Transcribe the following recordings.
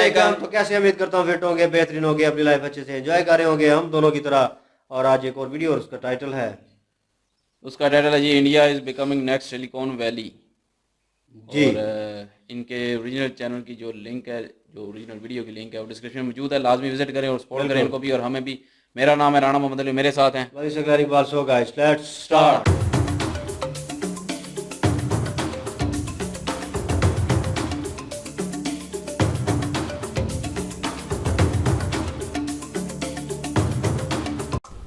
वालेकुम। तो कैसे उम्मीद करता हूँ फिट होंगे, बेहतरीन होंगे, अपनी लाइफ अच्छे से एंजॉय कर रहे होंगे हम दोनों की तरह। और आज एक और वीडियो और उसका टाइटल है जी India is becoming next Silicon Valley जी। और इनके ओरिजिनल चैनल की जो लिंक है, जो ओरिजिनल वीडियो की लिंक है वो डिस्क्रिप्शन में मौजूद है, लाजमी विजिट करें और सपोर्ट करें इनको भी और हमें भी। मेरा नाम है राणा मोहम्मद अली, मेरे साथ हैं Iqbal. So guys let's start.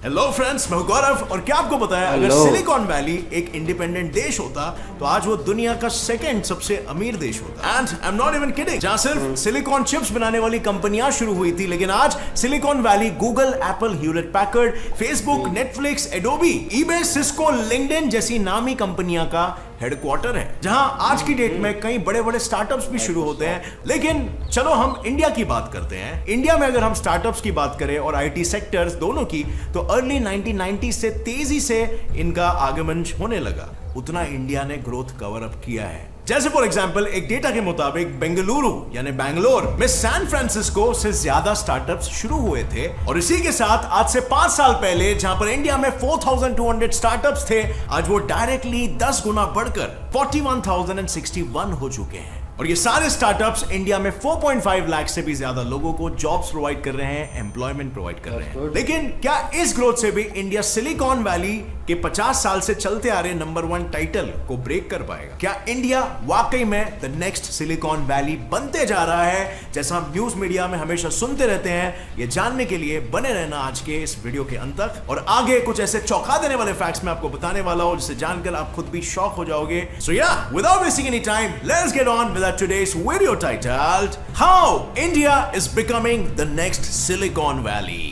Hello friends, मैं हूं गौरव और क्या आपको पता है अगर Hello. सिलिकॉन वैली एक इंडिपेंडेंट देश होता तो आज वो दुनिया का सेकंड सबसे अमीर देश होता। And I am not even kidding, जहां सिर्फ सिलिकॉन चिप्स बनाने वाली कंपनियां शुरू हुई थी, लेकिन आज silicon valley Google, Apple, Hewlett Packard, Facebook, Netflix, Adobe, eBay, Cisco, LinkedIn जैसी नामी कंपनियां का हेडक्वार्टर है, जहां आज की डेट में कई बड़े बड़े स्टार्टअप्स भी शुरू होते हैं। लेकिन चलो हम इंडिया की बात करते हैं। इंडिया में अगर हम स्टार्टअप्स की बात करें और आईटी सेक्टर्स दोनों की, तो अर्ली 1990 से तेजी से इनका आगमन होने लगा। उतना इंडिया ने ग्रोथ कवर अप किया है। जैसे फॉर एग्जांपल एक डेटा के मुताबिक बेंगलुरु यानी बैंगलोर में सैन फ्रांसिस्को से ज्यादा स्टार्टअप्स शुरू हुए थे, और इसी के साथ आज से 5 साल पहले जहां पर इंडिया में 4200 स्टार्टअप्स थे, आज वो डायरेक्टली 10 गुना बढ़कर 41,061 हो चुके हैं। और ये सारे स्टार्टअप्स इंडिया में 4.5 लाख से भी ज्यादा लोगों को जॉब्स प्रोवाइड कर रहे हैं, एम्प्लॉयमेंट प्रोवाइड कर रहे हैं। लेकिन क्या इस ग्रोथ से भी इंडिया सिलिकॉन वैली के 50 साल से चलते आ रहे नंबर 1 टाइटल को ब्रेक कर पाएगा? क्या इंडिया वाकई में द नेक्स्ट सिलिकॉन वैली बनते जा रहा है, जैसा हम न्यूज मीडिया में हमेशा सुनते रहते हैं? ये जानने के लिए बने रहना आज के इस वीडियो के अंत तक, और आगे कुछ ऐसे चौंका देने वाले फैक्ट्स मैं आपको बताने वाला हूं जिसे जानकर आप खुद भी शॉक हो जाओगे। सो या, without wasting any time, let's get on with today's video titled How India is becoming the next Silicon Valley.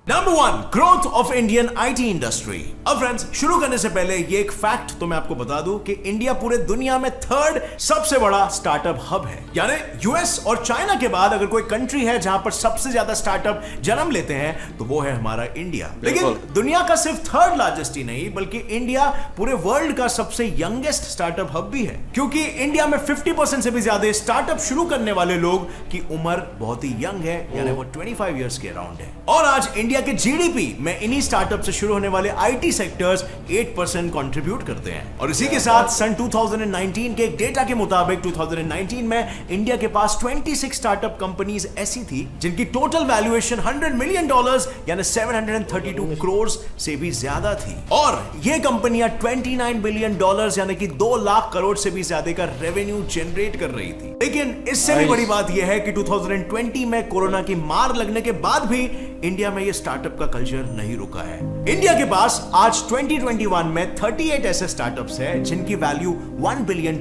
Number 1, growth of Indian IT industry. अब फ्रेंड्स, शुरू करने से पहले ये एक फैक्ट तो मैं आपको बता दूं कि इंडिया पूरे दुनिया में 3rd सबसे बड़ा स्टार्टअप हब है। यानी यूएस और चाइना के बाद अगर कोई कंट्री है जहां पर सबसे ज्यादा स्टार्टअप जन्म लेते हैं तो वो है हमारा इंडिया। लेकिन दुनिया का सिर्फ 3rd लार्जेस्ट ही नहीं, बल्कि इंडिया पूरे वर्ल्ड का सबसे यंगेस्ट स्टार्टअप हब भी है, क्योंकि इंडिया में 50% से भी ज्यादा स्टार्टअप शुरू करने वाले लोग की उम्र बहुत ही यंग है, यानी वो 25 ईयर्स के अराउंड है। और आज इंडिया के जीडीपी में इन्हीं स्टार्टअप से शुरू होने वाले आईटी सेक्टर्स 8% कंट्रीब्यूट करते हैं। और इसी के साथ सन 2019 के एक डेटा के मुताबिक 2019 में इंडिया के पास 26 स्टार्टअप कंपनीज ऐसी थी जिनकी टोटल वैल्यूएशन $100 मिलियन यानी 732 करोड़ से भी ज्यादा थी, और ये कंपनियां $29 बिलियन यानी कि 2 लाख करोड़ से भी ज्यादा का रेवेन्यू जनरेट कर रही थी। लेकिन इससे भी बड़ी बात यह है कि 2020 में कोरोना की मार लगने के बाद भी इंडिया में ये स्टार्टअप का कल्चर नहीं रुका है। इंडिया के पास आज 2021 में 38 ऐसे स्टार्टअप्स हैं जिनकी वैल्यू $1 बिलियन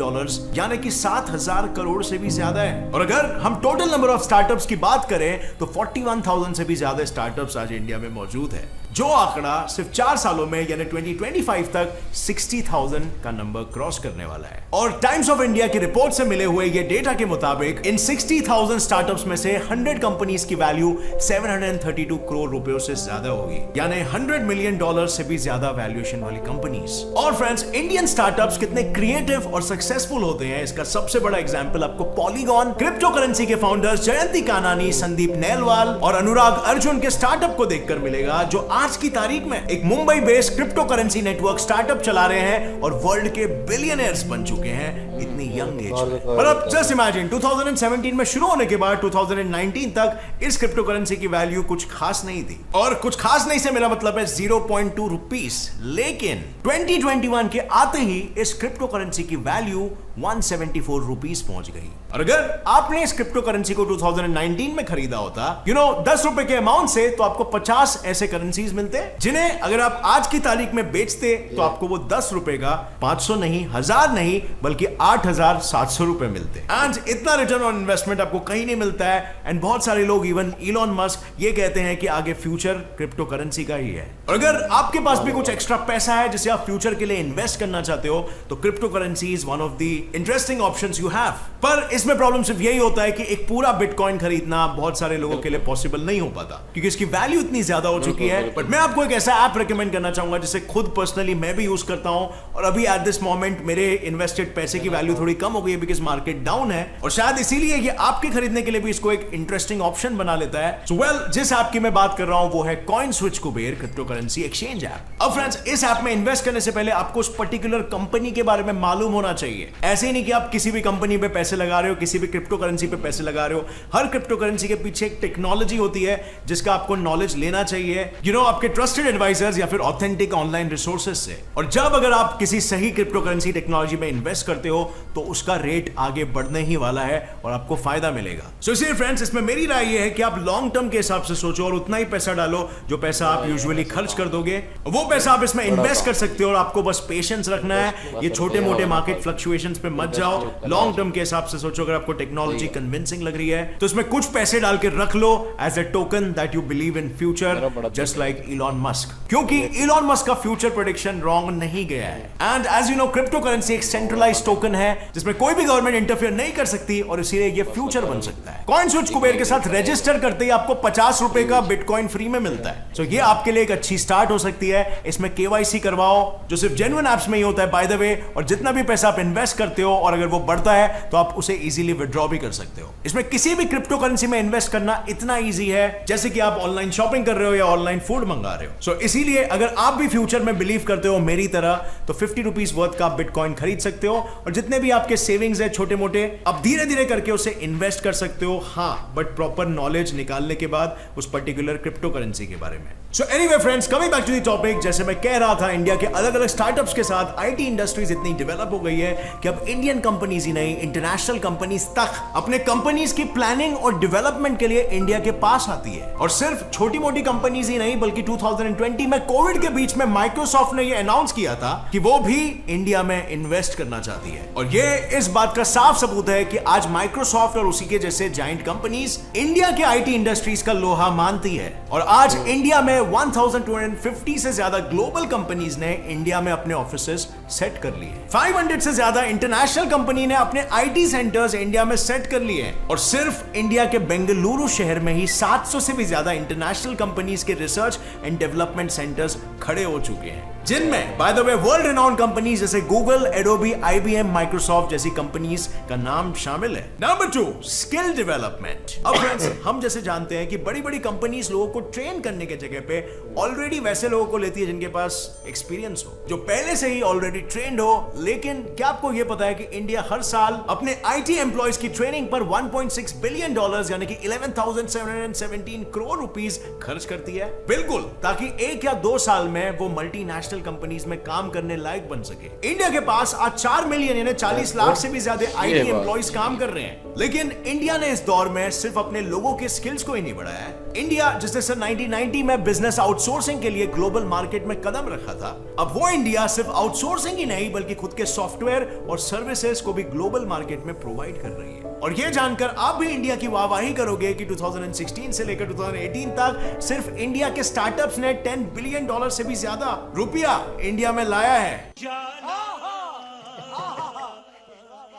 यानी कि 7,000 करोड़ से भी ज्यादा है। और अगर हम टोटल नंबर ऑफ स्टार्टअप्स की बात करें तो 41,000 से भी ज्यादा स्टार्टअप्स आज इंडिया में मौजूद है, जो आंकड़ा सिर्फ 4 सालों में यानी 2025 तक 60,000 का नंबर क्रॉस करने वाला है। और टाइम्स ऑफ इंडिया की रिपोर्ट से मिले हुए ये डेटा के मुताबिक इन 60,000 स्टार्टअप्स में से 100 कंपनीज की वैल्यू 732 करोड़ रुपयों से ज्यादा होगी, यानी $100 मिलियन से भी ज्यादा वैल्यूएशन वाली कंपनीज। और फ्रेंड्स, इंडियन स्टार्टअप्स कितने क्रिएटिव और सक्सेसफुल होते हैं इसका सबसे बड़ा एग्जांपल आपको पॉलीगॉन क्रिप्टो करेंसी के फाउंडर्स जयंती कानानी, संदीप नेलवाल और अनुराग अर्जुन के स्टार्टअप को देखकर मिलेगा, जो आज की तारीख में एक Mumbai based crypto currency network startup चला रहे हैं और वर्ल्ड के बिलियनर्स बन चुके हैं इतनी यंग एज में। पर अब जस्ट इमेजिन 2017 में शुरू होने के बाद 2019 तक इस क्रिप्टो करेंसी की वैल्यू कुछ खास नहीं थी, और कुछ खास नहीं से मेरा मतलब है 0.2 रुपीस। लेकिन 2021 के आते ही इस क्रिप्टो करेंसी की वैल्यू 174 रुपीस पहुंच गई। और अगर आपने इस क्रिप्टो करेंसी को 2019 में खरीदा होता, 10 रुपए के अमाउंट से, तो आपको 50 ऐसे करेंसीज मिलते जिन्हें अगर आप आज की तारीख में बेचते तो आपको वो 10 रुपए का 500 नहीं, 1000 नहीं, बल्कि 8,700 रुपए मिलते। एंड इतना रिटर्न ऑन इन्वेस्टमेंट आपको कहीं नहीं मिलता है। एंड बहुत सारे लोग, इवन इलॉन मस्क, ये कहते हैं कि आगे फ्यूचर क्रिप्टो करेंसी का ही है। और अगर आपके पास भी कुछ एक्स्ट्रा पैसा है जिसे आप फ्यूचर के लिए इन्वेस्ट करना चाहते हो, तो crypto currency is one of the interesting options you have. पर इसमें प्रॉब्लम सिर्फ यही होता है कि एक पूरा बिटकॉइन खरीदना बहुत सारे लोगों के लिए पॉसिबल नहीं हो पाता, क्योंकि इसकी वैल्यू इतनी ज्यादा हो चुकी है बट मैं आपको एक ऐसा ऐप रेकमेंड करना चाहूंगा जिसे खुद पर्सनली मैं भी यूज करता हूं, और अभी एट दिस मोमेंट मेरे इन्वेस्टेड पैसे की वैल्यू थोड़ी कम हो गई है बिकॉज मार्केट डाउन है, और शायद इसीलिए ये आपके खरीदने के लिए भी इसको एक इंटरेस्टिंग ऑप्शन बना लेता है। सो वेल, जिस ऐप की मैं बात कर रहा हूं वो है CoinSwitch Kuber crypto currency exchange app. अब फ्रेंड्स, इस ऐप में इन्वेस्ट करने से पहले आपको उस पर्टिकुलर कंपनी के बारे में मालूम होना चाहिए। ऐसे ही नहीं कि आप किसी भी कंपनी पे पैसे लगा रहे हो, किसी भी क्रिप्टो करेंसी पे पैसे लगा रहे हो। हर क्रिप्टो करेंसी के पीछे एक टेक्नोलॉजी होती है जिसका आपको नॉलेज लेना चाहिए, आपके ट्रस्टेड एडवाइजर्स या फिर ऑथेंटिक ऑनलाइन रिसोर्सेज से। और जब अगर आप किसी सही क्रिप्टो करेंसी टेक्नोलॉजी में इन्वेस्ट करते हो तो उसका रेट आगे बढ़ने ही वाला है और आपको फायदा मिलेगा। सो इसलिए फ्रेंड्स, इसमें मेरी राय ये है कि आप लॉन्ग टर्म के हिसाब से सोचो और उतना ही पैसा डालो जो पैसा आप यूजुअली खर्च कर दोगे, वो पैसा आप इसमें इन्वेस्ट कर सकते हो। और आपको बस पेशेंस रखना है, ये छोटे मोटे मार्केट फ्लक्चुएशंस पे मत जाओ। लॉन्ग टर्म के हिसाब से सोचो। अगर आपको टेक्नोलॉजी कन्विंसिंग लग रही है तो इसमें कुछ पैसे डाल के रख लो as a token that you believe in future, just like Elon Musk. क्योंकि इलॉन मस्क का फ्यूचर प्रेडिक्शन रॉन्ग नहीं गया है। And as you know, cryptocurrency एक सेंट्रलाइज्ड टोकन है जिसमें कोई भी गवर्नमेंट इंटरफेयर नहीं कर सकती, और इसीलिए ये फ्यूचर बन सकता है। CoinSwitch कुबेर के साथ रजिस्टर करते ही आपको 50 रुपए का बिटकॉइन फ्री में मिलता है। सो ये आपके लिए एक अच्छी स्टार्ट हो सकती है। इसमें KYC करवाओ, जो सिर्फ जेन्युइन एप्स में ही होता है बाय द वे, और जितना भी पैसा आप इन्वेस्ट करते हो और अगर वो बढ़ता है तो आप उसे इजीली विड्रॉ भी कर सकते हो। इसमें किसी भी क्रिप्टो करेंसी में इन्वेस्ट करना इतना इजी है जैसे कि आप ऑनलाइन शॉपिंग कर रहे हो या ऑनलाइन फूड मंगा रहे हो। सो इसीलिए अगर आप भी फ्यूचर में बिलीव करते हो मेरी तरह, तो 50 रुपीज वर्थ का बिटकॉइन खरीद सकते हो, और जितने भी आपके सेविंग्स है छोटे मोटे, अब धीरे धीरे करके उसे इन्वेस्ट कर सकते हो। हाँ, बट प्रॉपर नॉलेज निकालने के बाद उस पर्टिकुलर क्रिप्टो करेंसी के बारे में। So anyway friends, coming back to the topic, जैसे मैं कह रहा था, इंडिया के अलग अलग स्टार्टअप्स के साथ आईटी इंडस्ट्रीज इतनी डेवलप हो गई है कि अब इंडियन कंपनीज ही नहीं, इंटरनेशनल कंपनीज तक अपने कंपनीज की प्लानिंग और डेवलपमेंट के लिए इंडिया के पास आती है। और सिर्फ छोटी मोटी कंपनीज ही नहीं, बल्कि 2020 में कोविड के बीच में माइक्रोसॉफ्ट ने यह अनाउंस किया था कि वो भी इंडिया में इन्वेस्ट करना चाहती है। और ये इस बात का साफ सबूत है कि आज माइक्रोसॉफ्ट और उसी के जैसे जायंट कंपनीज इंडिया के आईटी इंडस्ट्रीज का लोहा मानती है। और आज इंडिया में 1250 से ज्यादा ग्लोबल कंपनीज ने इंडिया में अपने ऑफिसेस सेट कर लिए। 500 से ज्यादा इंटरनेशनल कंपनी ने अपने आईटी सेंटर्स इंडिया में सेट कर लिए। और सिर्फ इंडिया के बेंगलुरु शहर में ही 700 से भी ज्यादा इंटरनेशनल कंपनीज के रिसर्च एंड डेवलपमेंट सेंटर्स खड़े हो चुके हैं, जिनमें by the way world renowned companies जैसे गूगल, एडोबी, IBM, माइक्रोसॉफ्ट जैसी कंपनीज का नाम शामिल है। Number 2, skill development. अब फ्रेंड्स, हम जैसे जानते हैं कि बड़ी बड़ी कंपनीज लोगों को ट्रेन करने के जगह पे ऑलरेडी वैसे लोगों को लेती है जिनके पास एक्सपीरियंस हो, जो पहले से ही ऑलरेडी ट्रेंड हो। लेकिन क्या आपको यह पता है कि इंडिया हर साल अपने आईटी एम्प्लॉयज की ट्रेनिंग पर $1.6 बिलियन यानी कि 11,717 करोड़ रुपीस खर्च करती है? बिल्कुल, ताकि 1 या 2 साल में वो मल्टीनेशनल कंपनीज में काम करने लायक बन सके। इंडिया के पास आज 4 मिलियन यानी 40 लाख से भी ज्यादा आईटी एम्प्लॉयज काम कर रहे हैं। लेकिन इंडिया ने इस दौर में सिर्फ अपने लोगों के स्किल्स को ही नहीं बढ़ाया है। इंडिया जिसने सन 1990 में बिजनेस आउटसोर्सिंग के लिए ग्लोबल मार्केट में कदम रखा था, अब वो इंडिया सिर्फ आउटसोर्सिंग ही नहीं बल्कि खुद के सॉफ्टवेयर और सर्विसेज को भी ग्लोबल मार्केट में प्रोवाइड कर रही है। और ये जानकर आप भी इंडिया की वाहवाही करोगे कि 2016 से लेकर 2018 तक सिर्फ इंडिया के स्टार्टअप्स ने $10 बिलियन से भी ज्यादा रुपया इंडिया में लाया है।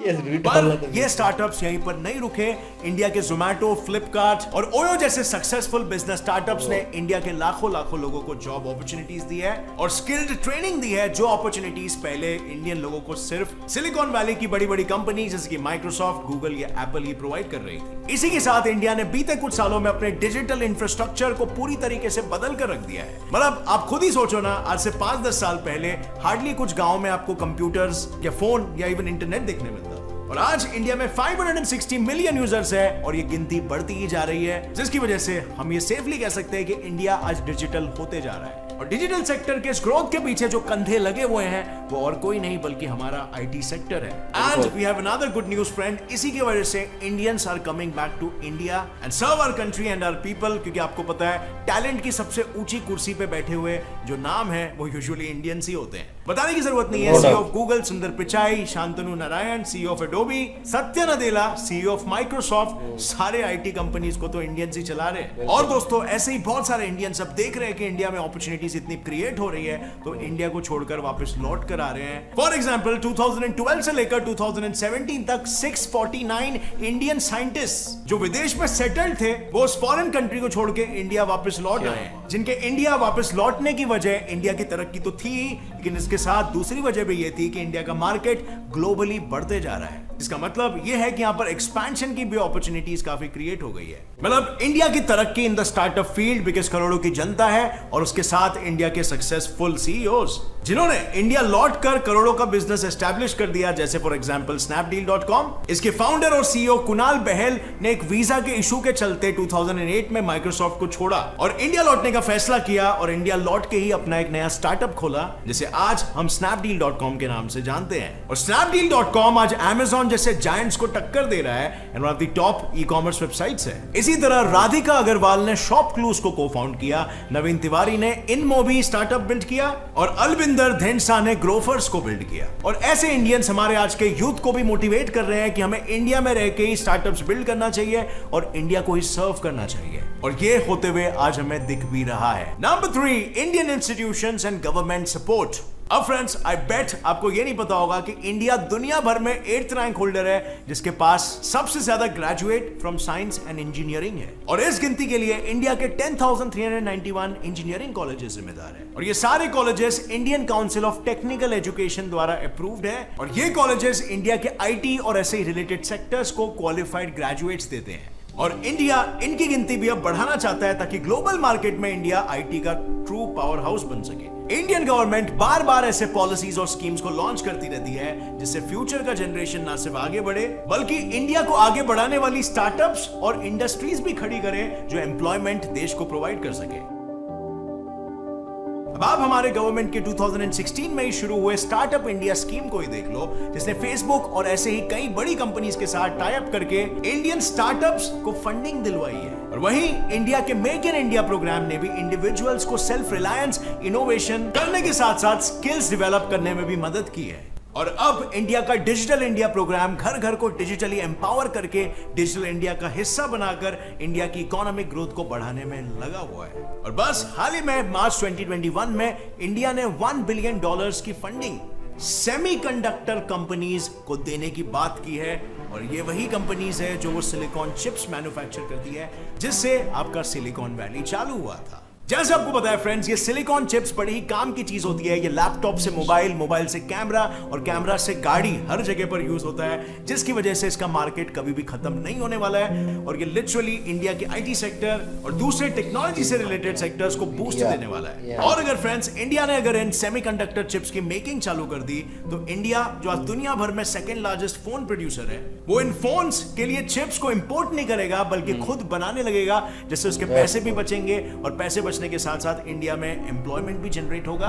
पर ये स्टार्टअप्स यहीं पर नहीं रुके। इंडिया के जोमैटो, फ्लिपकार्ट और ओयो जैसे सक्सेसफुल बिजनेस स्टार्टअप्स ने इंडिया के लाखों लोगों को जॉब अपॉर्चुनिटीज दी है और स्किल्ड ट्रेनिंग दी है, जो अपॉर्चुनिटीज पहले इंडियन लोगों को सिर्फ सिलिकॉन वैली की बड़ी बड़ी कंपनी जैसे कि माइक्रोसॉफ्ट, गूगल या एप्पल ही प्रोवाइड कर रही थी। इसी के साथ इंडिया ने बीते कुछ सालों में अपने डिजिटल इंफ्रास्ट्रक्चर को पूरी तरीके से बदल कर रख दिया है। मतलब आप खुद ही सोचो ना, आज से 5-10 साल पहले हार्डली कुछ गांव में आपको कंप्यूटर्स या फोन या इवन इंटरनेट देखने मिलता, और आज इंडिया में 560 मिलियन यूजर्स है और ये गिनती बढ़ती ही जा रही है, जिसकी वजह से हम ये सेफली कह सकते हैं कि इंडिया आज डिजिटल होते जा रहा है। और डिजिटल सेक्टर के इस ग्रोथ के पीछे जो कंधे लगे हुए हैं वो और कोई नहीं बल्कि हमारा आईटी सेक्टर है। And we have another good news friend, इसी की वजह से Indians are coming back to India and serve our country and our people, क्योंकि आपको पता है टैलेंट की सबसे ऊंची कुर्सी पे बैठे हुए जो नाम है वो यूजुअली इंडियंस ही होते हैं। बताने की जरूरत नहीं है, सीईओ ऑफ गूगल सुंदर Pichai, Shantanu Narayan CEO of Adobe, सत्य नदेला सीईओ ऑफ माइक्रोसॉफ्ट, सारे आईटी कंपनीज को तो इंडियंस ही चला रहे हैं। और दोस्तों ऐसे ही बहुत सारे इंडियंस अब देख रहे हैं कि इंडिया में अपॉर्चुनिटीज इतनी क्रिएट हो रही है तो इंडिया को छोड़कर वापस लौट कर आ रहे हैं। फॉर एग्जांपल 2012 से लेकर 2017 तक 649 इंडियन साइंटिस्ट जो विदेश में सेटल्ड थे वो उस फॉरेन कंट्री को छोड़ के इंडिया वापस लौट आए हैं, जिनके इंडिया वापस लौटने की वजह इंडिया की तरक्की तो थी, लेकिन इसके साथ दूसरी वजह भी ये थी कि इंडिया का मार्केट ग्लोबली बढ़ते जा रहा है। इसका मतलब ये है कि यहाँ पर एक्सपेंशन की भी अपॉर्चुनिटीज काफी क्रिएट हो गई है। मतलब इंडिया की तरक्की in the startup field because करोड़ों की जनता है और उसके साथ इंडिया के सक्सेसफुल सीईओज जिन्होंने इंडिया लौटकर करोड़ों का बिजनेस एस्टैब्लिश कर दिया, जैसे फॉर एग्जांपल Snapdeal.com। इसके फाउंडर और सीईओ कुणाल बहल ने एक वीजा के इशू के चलते 2008 में माइक्रोसॉफ्ट को छोड़ा और इंडिया लौटने का फैसला किया और इंडिया लौट के ही अपना एक नया स्टार्टअप खोला जिसे आज हम Snapdeal.com के नाम से जानते हैं। और Snapdeal.com आज Amazon जैसे जायंट्स को टक्कर दे रहा है and one of the top ecommerce websites है। इसी तरह राधिका अग्रवाल ने शॉपक्लूज को को-फाउंड किया, नवीन तिवारी ने इनमोबी स्टार्टअप बिल्ड किया और अलविंदर धेंडसा ने ग्रोफर्स को बिल्ड किया। और ऐसे इंडियंस हमारे आज के यूथ को भी मोटिवेट कर रहे हैं कि हमें इंडिया में रह के ही स्टार्टअप्स बिल्ड करना चाहिए और इंडिया को ही सर्व करना चाहिए और ये होते हुए आज हमें दिख भी रहा है। Number 3, Indian institutions and government support. अब फ्रेंड्स, आई बेट आपको ये नहीं पता होगा कि इंडिया दुनिया भर में 8th रैंक होल्डर है जिसके पास सबसे ज्यादा graduate from science and engineering है। और इस गिनती के लिए इंडिया के 10,391 इंजीनियरिंग कॉलेजेस जिम्मेदार है और ये सारे colleges Indian council of technical education द्वारा अप्रूव्ड है और ये कॉलेजेस इंडिया के आईटी और ऐसे ही रिलेटेड सेक्टर्स को क्वालिफाइड ग्रेजुएट्स देते हैं। और इंडिया इनकी गिनती भी अब बढ़ाना चाहता है ताकि ग्लोबल मार्केट में इंडिया आईटी का ट्रू पावर हाउस बन सके। इंडियन गवर्नमेंट बार बार ऐसे पॉलिसीज और स्कीम्स को लॉन्च करती रहती है जिससे फ्यूचर का जनरेशन ना सिर्फ आगे बढ़े बल्कि इंडिया को आगे बढ़ाने वाली स्टार्टअप्स और इंडस्ट्रीज भी खड़ी करे जो एम्प्लॉयमेंट देश को प्रोवाइड कर सके। अब आप हमारे गवर्नमेंट के 2016 में ही शुरू हुए स्टार्टअप इंडिया स्कीम को ही देख लो, जिसने फेसबुक और ऐसे ही कई बड़ी कंपनीज के साथ टाई अप करके इंडियन स्टार्टअप्स को फंडिंग दिलवाई है। और वहीं इंडिया के मेक इन इंडिया प्रोग्राम ने भी इंडिविजुअल्स को सेल्फ रिलायंस, इनोवेशन करने के साथ साथ स्किल्स डेवलप करने में भी मदद की है। और अब इंडिया का डिजिटल इंडिया प्रोग्राम घर घर को डिजिटली एम्पावर करके डिजिटल इंडिया का हिस्सा बनाकर इंडिया की इकोनॉमिक ग्रोथ को बढ़ाने में लगा हुआ है। और बस हाल ही में मार्च 2021 में इंडिया ने $1 बिलियन की फंडिंग सेमीकंडक्टर कंपनीज को देने की बात की है और ये वही कंपनीज है जो वो सिलिकॉन चिप्स मैन्युफैक्चर करती है जिससे आपका सिलिकॉन वैली चालू हुआ था। जैसे आपको पता है फ्रेंड्स, ये सिलिकॉन चिप्स बड़ी ही काम की चीज होती है। ये लैपटॉप से मोबाइल, मोबाइल से कैमरा और कैमरा से गाड़ी हर जगह पर यूज होता है जिसकी वजह से इसका मार्केट कभी भी खत्म नहीं होने वाला है और ये लिटरली इंडिया के आईटी सेक्टर और दूसरे टेक्नोलॉजी से रिलेटेड सेक्टर्स को बूस्ट देने वाला है। और अगर फ्रेंड्स इंडिया ने अगर इन सेमीकंडक्टर चिप्स की मेकिंग चालू कर दी तो इंडिया जो आज दुनिया भर में सेकंड लार्जेस्ट फोन प्रोड्यूसर है वो इन फोन्स के लिए चिप्स को इंपोर्ट नहीं करेगा बल्कि खुद बनाने लगेगा, जिससे उसके पैसे भी बचेंगे और पैसे बचने के साथ साथ इंडिया में एम्प्लॉयमेंट भी जनरेट होगा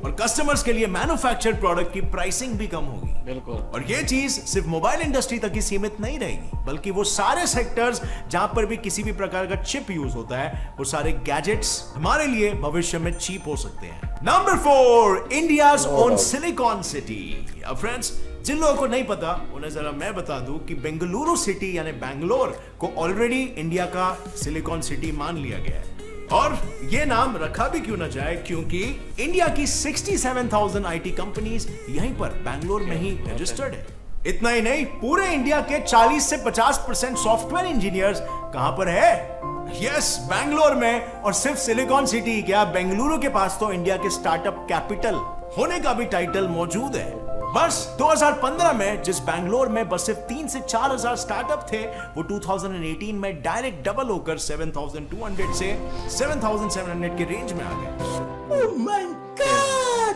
और कस्टमर्स के लिए मैन्युफैक्चर्ड प्रोडक्ट की प्राइसिंग भी कम होगी। बिल्कुल। और ये चीज सिर्फ मोबाइल इंडस्ट्री तक ही सीमित नहीं रहेगी बल्कि वो सारे सेक्टर्स जहां पर भी किसी भी प्रकार का चिप यूज होता है वो सारे गैजेट्स हमारे लिए भविष्य में चीप हो सकते हैं। Number 4, India's own silicon city. अब फ्रेंड्स, जिन लोगों को नहीं पता उन्हें जरा मैं बता दूं कि बेंगलुरु सिटी यानी बैंगलोर को ऑलरेडी इंडिया का सिलिकॉन सिटी मान लिया गया है और ये नाम रखा भी क्यों ना जाए क्योंकि इंडिया की 67,000 आईटी कंपनीज यहीं पर बैंगलोर में ही रजिस्टर्ड है। इतना ही नहीं, पूरे इंडिया के 40 से 50% सॉफ्टवेयर इंजीनियर्स कहां पर है? यस, बैंगलोर में। और सिर्फ सिलिकॉन सिटी क्या, बेंगलुरु के पास तो इंडिया के स्टार्टअप कैपिटल होने का भी टाइटल मौजूद है। बस 2015 में जिस बैंगलोर में बस सिर्फ 3 से 4 हजार स्टार्टअप थे वो 2018 में डायरेक्ट डबल होकर 7,200 से 7,700 के रेंज में आ गए। Oh my God!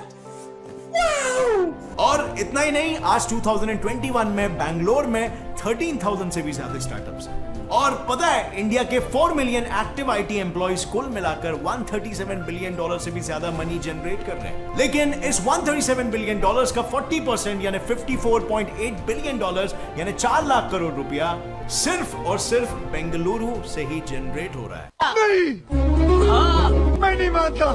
Wow! और इतना ही नहीं, आज 2021 में बैंगलोर में 13,000 से भी ज्यादा स्टार्टअप्स हैं। और पता है, इंडिया के 4 मिलियन एक्टिव आईटी एम्प्लॉइज कुल मिलाकर $137 बिलियन से भी ज्यादा मनी जनरेट कर रहे हैं। लेकिन इस $137 बिलियन का 40% यानी $54.8 बिलियन यानी 4 लाख करोड़ रुपया सिर्फ और सिर्फ बेंगलुरु से ही जनरेट हो रहा है। नहीं, मैं नहीं मानता।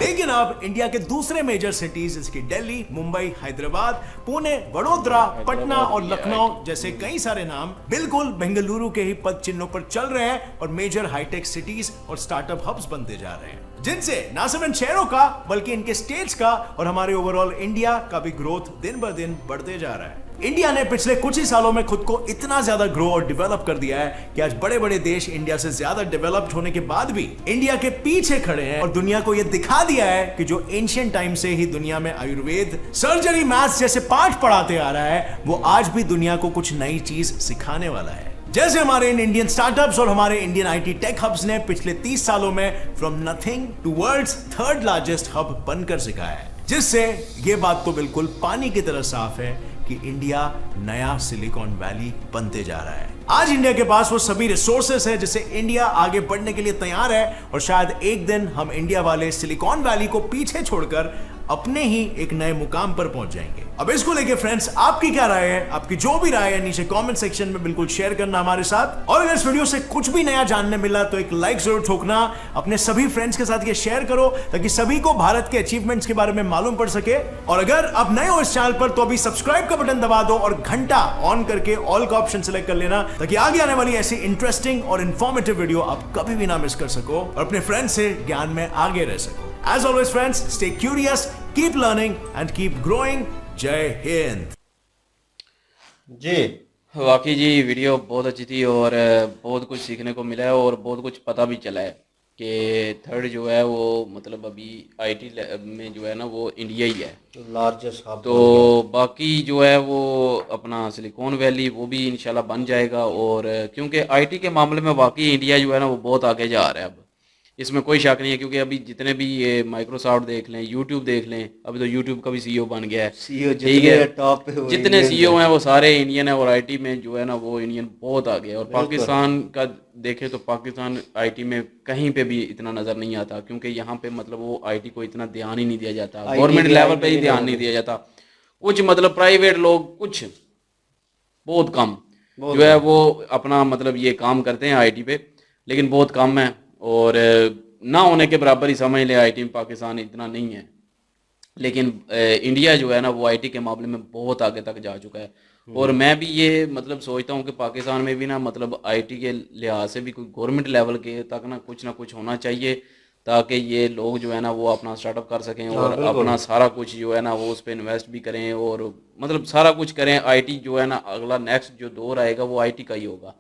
लेकिन अब इंडिया के दूसरे मेजर सिटीज जैसे दिल्ली, मुंबई, हैदराबाद, पुणे, वडोदरा, पटना और लखनऊ जैसे कई सारे नाम बिल्कुल बेंगलुरु के ही पद चिन्हों पर चल रहे हैं और मेजर हाईटेक सिटीज और स्टार्टअप हब्स बनते जा रहे हैं जिनसे ना सिर्फ इन शहरों का बल्कि इनके स्टेट्स का और हमारे ओवरऑल इंडिया का भी ग्रोथ दिन ब दिन बढ़ते जा रहा है। इंडिया ने पिछले कुछ ही सालों में खुद को इतना ज्यादा ग्रो और डेवलप कर दिया है कि आज बड़े बड़े देश इंडिया से ज्यादा डेवलप्ड होने के बाद भी इंडिया के पीछे खड़े हैं और दुनिया को यह दिखा दिया है कि जो एंशिएंट टाइम से ही दुनिया में आयुर्वेद, सर्जरी, मैथ्स जैसे पाठ पढ़ाते आ रहा है, वो आज भी दुनिया को कुछ नई चीज सिखाने वाला है। जैसे हमारे इन इंडियन स्टार्टअप्स और हमारे इंडियन आईटी टेक हब्स ने पिछले 30 सालों में from nothing to world's third largest hub बनकर सिखाया है, जिससे ये बात तो बिल्कुल पानी की तरह साफ है कि इंडिया नया सिलिकॉन वैली बनते जा रहा है। आज इंडिया के पास वो सभी रिसोर्सेस है जिससे इंडिया आगे बढ़ने के लिए तैयार है और शायद एक दिन हम इंडिया वाले सिलिकॉन वैली को पीछे छोड़कर अपने ही एक नए मुकाम पर पहुंच जाएंगे। अब इसको लेके फ्रेंड्स आपकी क्या राय है? आपकी जो भी राय है नीचे कमेंट सेक्शन में बिल्कुल शेयर करना हमारे साथ। और अगर इस वीडियो से कुछ भी नया जानने मिला तो एक लाइक जरूर ठोकना, अपने सभी फ्रेंड्स के साथ ये शेयर करो ताकि सभी को भारत के अचीवमेंट्स के बारे में मालूम पड़ सके। और अगर आप नए हो इस चैनल पर तो अभी सब्सक्राइब का बटन दबा दो और घंटा ऑन करके ऑल का ऑप्शन सेलेक्ट कर लेना ताकि आगे आने वाली ऐसी इंटरेस्टिंग और इन्फॉर्मेटिव वीडियो आप कभी भी ना मिस कर सको और अपने फ्रेंड्स से ज्ञान में आगे रह सको। As always friends, stay curious, keep learning and keep growing. जय हिंद। जी वाकई जी वीडियो बहुत अच्छी थी और बहुत कुछ सीखने को मिला है और बहुत कुछ पता भी चला है कि थर्ड जो है वो मतलब अभी आईटी में जो है ना वो इंडिया ही है लार्जेस्ट हब। तो बाकी जो है वो अपना सिलिकॉन वैली वो भी इंशाल्लाह बन जाएगा। और क्योंकि आईटी के मामले में वाकई इंडिया जो है ना वो बहुत आगे जा रहा है, अब इसमें कोई शक नहीं है। क्योंकि अभी जितने भी ये माइक्रोसॉफ्ट देख लें, यूट्यूब देख लें, अभी तो यूट्यूब का भी सीईओ बन गया है। ठीक है, टॉप पे जितने सीईओ हैं वो सारे इंडियन है और आईटी में जो है ना वो इंडियन बहुत आगे है। और पाकिस्तान का देखें तो पाकिस्तान आईटी में कहीं पे भी इतना नज़र नहीं आता क्योंकि यहाँ पे मतलब वो आईटी को इतना ध्यान ही नहीं दिया जाता, गवर्नमेंट लेवल पे ही ध्यान नहीं दिया जाता। कुछ मतलब प्राइवेट लोग कुछ बहुत कम जो है वो अपना मतलब ये काम करते हैं आईटी पे, लेकिन बहुत कम है और ना होने के बराबर ही समझ ले आईटी में पाकिस्तान इतना नहीं है। लेकिन इंडिया जो है ना वो आईटी के मामले में बहुत आगे तक जा चुका है। और मैं भी ये मतलब सोचता हूँ कि पाकिस्तान में भी ना मतलब आईटी के लिहाज से भी कोई गवर्नमेंट लेवल के तक ना कुछ होना चाहिए ताकि ये लोग जो है ना वो अपना स्टार्टअप कर सकें और अपना सारा कुछ जो है ना वो उस पर इन्वेस्ट भी करें और मतलब सारा कुछ करें। आईटी जो है ना अगला नेक्स्ट जो दौर आएगा वो आईटी का ही होगा,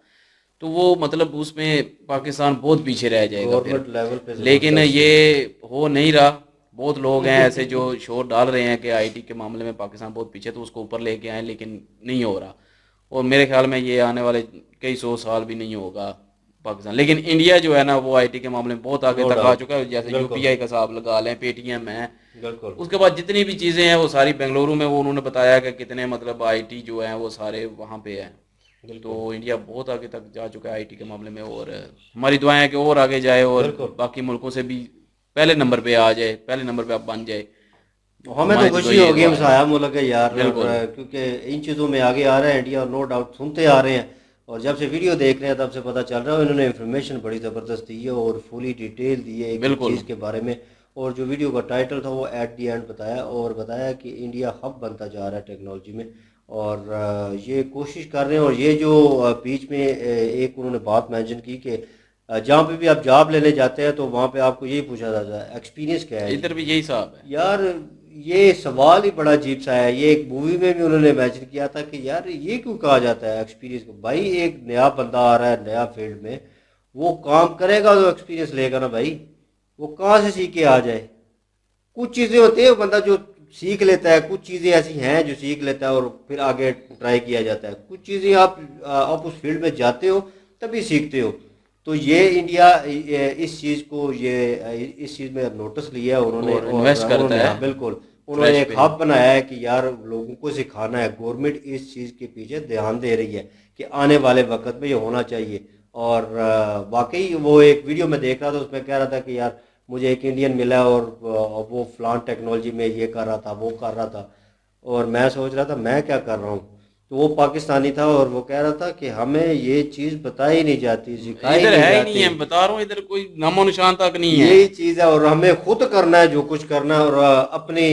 तो वो मतलब उसमें पाकिस्तान बहुत पीछे रह जाएगा फिर। लेवल पे लेकिन ये हो नहीं रहा। बहुत लोग हैं ऐसे जो शोर डाल रहे हैं कि आईटी के मामले में पाकिस्तान बहुत पीछे, तो उसको ऊपर लेके आए, लेकिन नहीं हो रहा। और मेरे ख्याल में ये आने वाले कई 100 साल भी नहीं होगा पाकिस्तान। लेकिन इंडिया जो है ना वो आईटी के मामले में बहुत आगे तक आ चुका है। जैसे यूपीआई का हिसाब लगा लें, पेटीएम है, उसके बाद जितनी भी चीज़ें हैं वो सारी बेंगलुरु में, वो उन्होंने बताया कि कितने मतलब आईटी जो है वो सारे वहाँ पे है। तो इंडिया बहुत आगे तक जा चुका है आईटी के मामले में और हमारी दुआएं हैं कि और आगे जाए और बाकी मुल्कों से भी पहले नंबर पे आ जाए, पहले नंबर पे आप बन जाए। हमें तो खुशी होगी, हम साया मुल्क है यार, क्योंकि इन चीज़ों में आगे आ रहा है इंडिया, नो डाउट सुनते आ रहे हैं। और जब से वीडियो देख रहे हैं तब से पता चल रहा है इन्होंने इन्फॉर्मेशन बड़ी ज़बरदस्त दी है और फुली डिटेल दी है एक चीज़ के बारे में। और जो वीडियो का टाइटल था वो एट दी एंड बताया और बताया कि इंडिया हब बनता जा रहा है टेक्नोलॉजी में और ये कोशिश कर रहे हैं। और ये जो बीच में एक उन्होंने बात मेंशन की कि जहाँ पे भी आप जॉब लेने जाते हैं तो वहाँ पे आपको यही पूछा जाता है एक्सपीरियंस क्या है। इधर भी यही हिसाब है यार, ये सवाल ही बड़ा अजीब सा है। ये एक मूवी में भी उन्होंने मेंशन किया था कि यार ये क्यों कहा जाता है एक्सपीरियंस को। भाई एक नया बंदा आ रहा है नया फील्ड में, वो काम करेगा तो एक्सपीरियंस लेगा ना भाई, वो कहाँ से सीख के आ जाए। कुछ चीज़ें होती है बंदा जो सीख लेता है, कुछ चीज़ें ऐसी हैं जो सीख लेता है और फिर आगे ट्राई किया जाता है। कुछ चीज़ें आप उस फील्ड में जाते हो तभी सीखते हो। तो ये इंडिया इस चीज़ को इस चीज़ में नोटिस लिया है उन्होंने, इन्वेस्ट करता है। बिल्कुल, उन्होंने एक हब बनाया है कि यार लोगों को सिखाना है। गवर्नमेंट इस चीज़ के पीछे ध्यान दे रही है कि आने वाले वक्त में ये होना चाहिए। और वाकई वो एक वीडियो में देख रहा था, उसमें कह रहा था कि यार मुझे एक इंडियन मिला और वो फलान टेक्नोलॉजी में ये कर रहा था, वो कर रहा था, और मैं सोच रहा था मैं क्या कर रहा हूँ। तो वो पाकिस्तानी था और वो कह रहा था कि हमें ये चीज़ बताई नहीं जाती, सिखाई इधर नहीं है जाती। नहीं है, बता रहा हूँ, इधर कोई नामो निशान तक नहीं है। यही चीज़ है और हमें खुद करना है जो कुछ करना है और अपने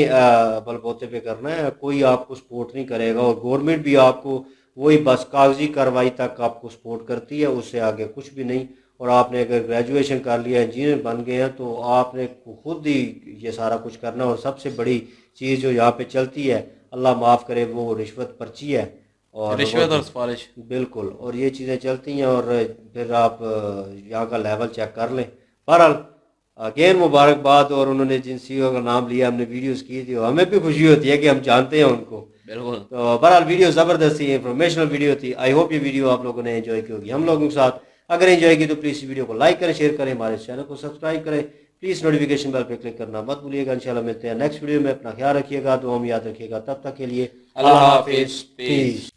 बलबूते पे करना है। कोई आपको सपोर्ट नहीं करेगा और गवर्नमेंट भी आपको वही बस कागजी कार्रवाई तक आपको सपोर्ट करती है, उससे आगे कुछ भी नहीं। और आपने अगर ग्रेजुएशन कर लिया, इंजीनियर बन गए हैं, तो आपने खुद ही ये सारा कुछ करना। और सबसे बड़ी चीज़ जो यहाँ पे चलती है, अल्लाह माफ़ करे, वो रिश्वत पर्ची है। और रिश्वत और सिफारिश। बिल्कुल, और ये चीज़ें चलती हैं। और फिर आप यहाँ का लेवल चेक कर लें। बहरहाल अगेन मुबारकबाद। और उन्होंने जिन CEO का नाम लिया, हमने वीडियोस की थी, और हमें भी खुशी होती है कि हम जानते हैं उनको। बिल्कुल। तो बहरहाल वीडियो ज़बरदस्त थी, इंफॉर्मेशनल वीडियो थी। आई होप ये वीडियो आप लोगों ने एंजॉय की होगी हम लोगों के साथ। अगर एंजॉय की तो प्लीज़ इस वीडियो को लाइक करें, शेयर करें, हमारे चैनल को सब्सक्राइब करें। प्लीज़ नोटिफिकेशन बेल पे क्लिक करना मत भूलिएगा। इंशाल्लाह मिलते हैं नेक्स्ट वीडियो में। अपना ख्याल रखिएगा, दुआ में याद रखिएगा। तब तक के लिए अल्लाह हाफिज़। पीस।